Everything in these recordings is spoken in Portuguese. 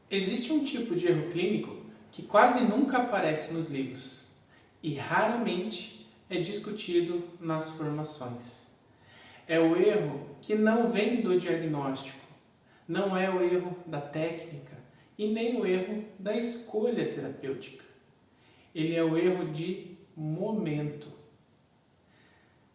Existe um tipo de erro clínico que quase nunca aparece nos livros e raramente é discutido nas formações. É o erro que não vem do diagnóstico, não é o erro da técnica e nem o erro da escolha terapêutica. Ele é o erro de momento.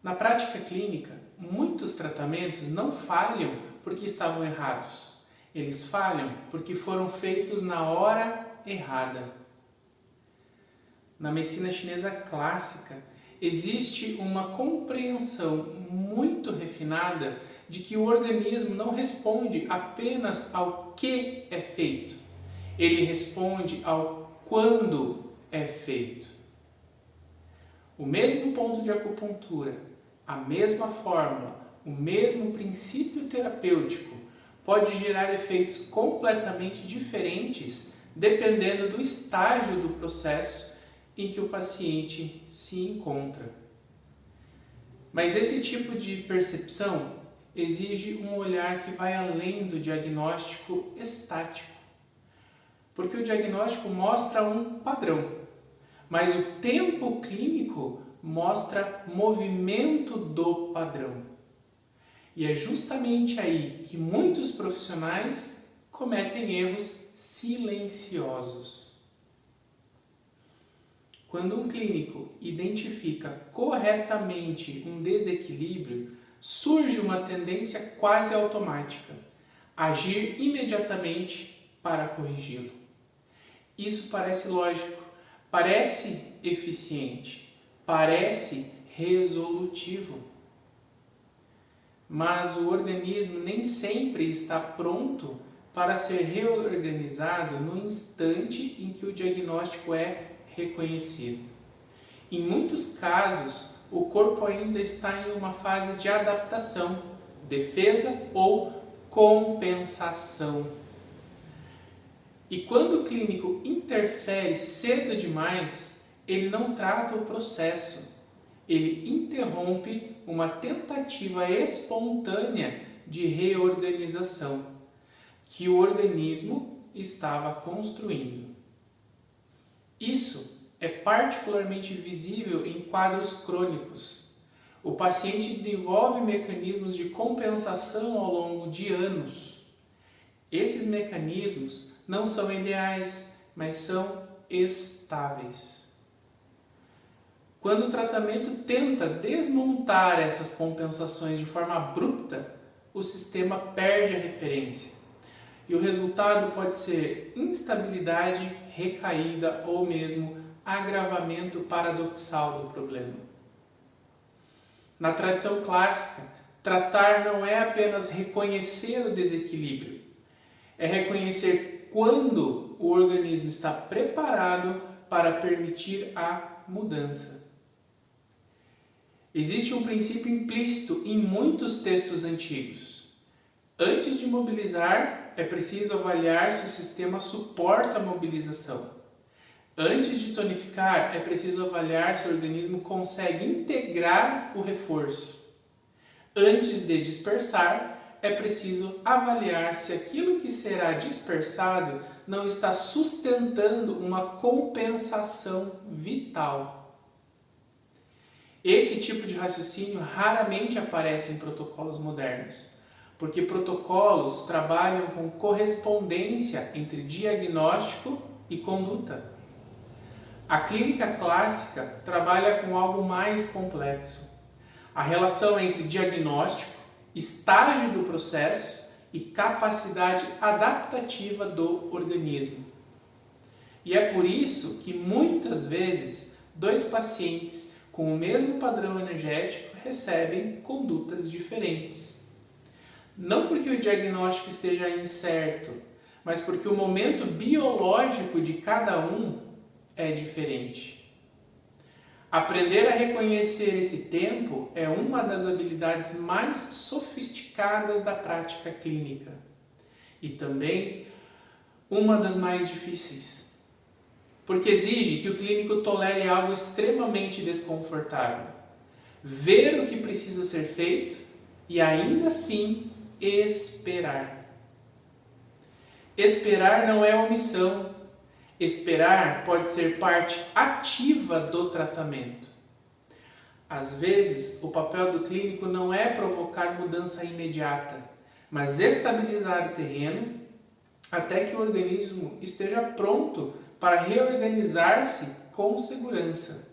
Na prática clínica, muitos tratamentos não falham porque estavam errados. Eles falham porque foram feitos na hora errada. Na medicina chinesa clássica, existe uma compreensão muito refinada de que o organismo não responde apenas ao que é feito. Ele responde ao quando é feito. O mesmo ponto de acupuntura, a mesma fórmula, o mesmo princípio terapêutico pode gerar efeitos completamente diferentes dependendo do estágio do processo em que o paciente se encontra. Mas esse tipo de percepção exige um olhar que vai além do diagnóstico estático, porque o diagnóstico mostra um padrão, mas o tempo clínico mostra movimento do padrão. E é justamente aí que muitos profissionais cometem erros silenciosos. Quando um clínico identifica corretamente um desequilíbrio, surge uma tendência quase automática: agir imediatamente para corrigi-lo. Isso parece lógico, parece eficiente, parece resolutivo. Mas o organismo nem sempre está pronto para ser reorganizado no instante em que o diagnóstico é reconhecido. Em muitos casos, o corpo ainda está em uma fase de adaptação, defesa ou compensação. E quando o clínico interfere cedo demais, ele não trata o processo, ele interrompe uma tentativa espontânea de reorganização que o organismo estava construindo. Isso é particularmente visível em quadros crônicos. O paciente desenvolve mecanismos de compensação ao longo de anos. Esses mecanismos não são ideais, mas são estáveis. Quando o tratamento tenta desmontar essas compensações de forma abrupta, o sistema perde a referência. E o resultado pode ser instabilidade, recaída ou mesmo agravamento paradoxal do problema. Na tradição clássica, tratar não é apenas reconhecer o desequilíbrio, é reconhecer quando o organismo está preparado para permitir a mudança. Existe um princípio implícito em muitos textos antigos. Antes de mobilizar, é preciso avaliar se o sistema suporta a mobilização. Antes de tonificar, é preciso avaliar se o organismo consegue integrar o reforço. Antes de dispersar, é preciso avaliar se aquilo que será dispersado não está sustentando uma compensação vital. Esse tipo de raciocínio raramente aparece em protocolos modernos, porque protocolos trabalham com correspondência entre diagnóstico e conduta. A clínica clássica trabalha com algo mais complexo: a relação entre diagnóstico, estágio do processo e capacidade adaptativa do organismo. E é por isso que muitas vezes dois pacientes com o mesmo padrão energético recebem condutas diferentes. Não porque o diagnóstico esteja incerto, mas porque o momento biológico de cada um é diferente. Aprender a reconhecer esse tempo é uma das habilidades mais sofisticadas da prática clínica e também uma das mais difíceis, porque exige que o clínico tolere algo extremamente desconfortável: ver o que precisa ser feito e ainda assim esperar. Esperar não é omissão. Esperar pode ser parte ativa do tratamento. Às vezes, o papel do clínico não é provocar mudança imediata, mas estabilizar o terreno até que o organismo esteja pronto para reorganizar-se com segurança.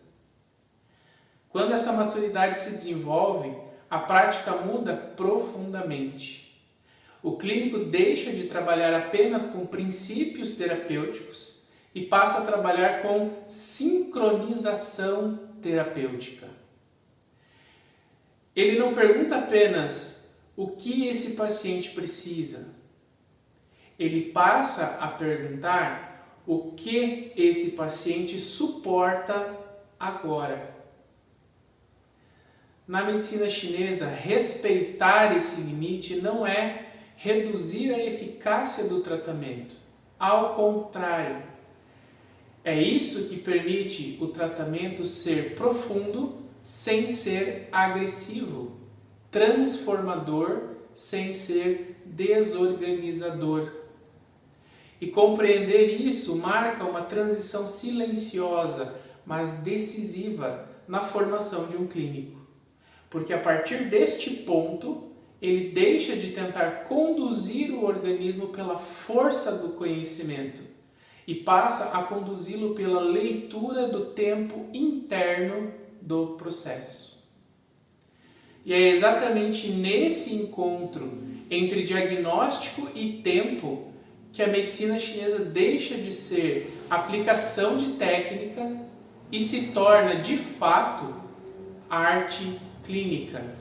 Quando essa maturidade se desenvolve, a prática muda profundamente. O clínico deixa de trabalhar apenas com princípios terapêuticos e passa a trabalhar com sincronização terapêutica. Ele não pergunta apenas o que esse paciente precisa. Ele passa a perguntar o que esse paciente suporta agora. Na medicina chinesa, respeitar esse limite não é reduzir a eficácia do tratamento. Ao contrário, é isso que permite o tratamento ser profundo sem ser agressivo, transformador sem ser desorganizador. E compreender isso marca uma transição silenciosa, mas decisiva na formação de um clínico. Porque a partir deste ponto, ele deixa de tentar conduzir o organismo pela força do conhecimento e passa a conduzi-lo pela leitura do tempo interno do processo. E é exatamente nesse encontro entre diagnóstico e tempo que a medicina chinesa deixa de ser aplicação de técnica e se torna, de fato, arte clínica.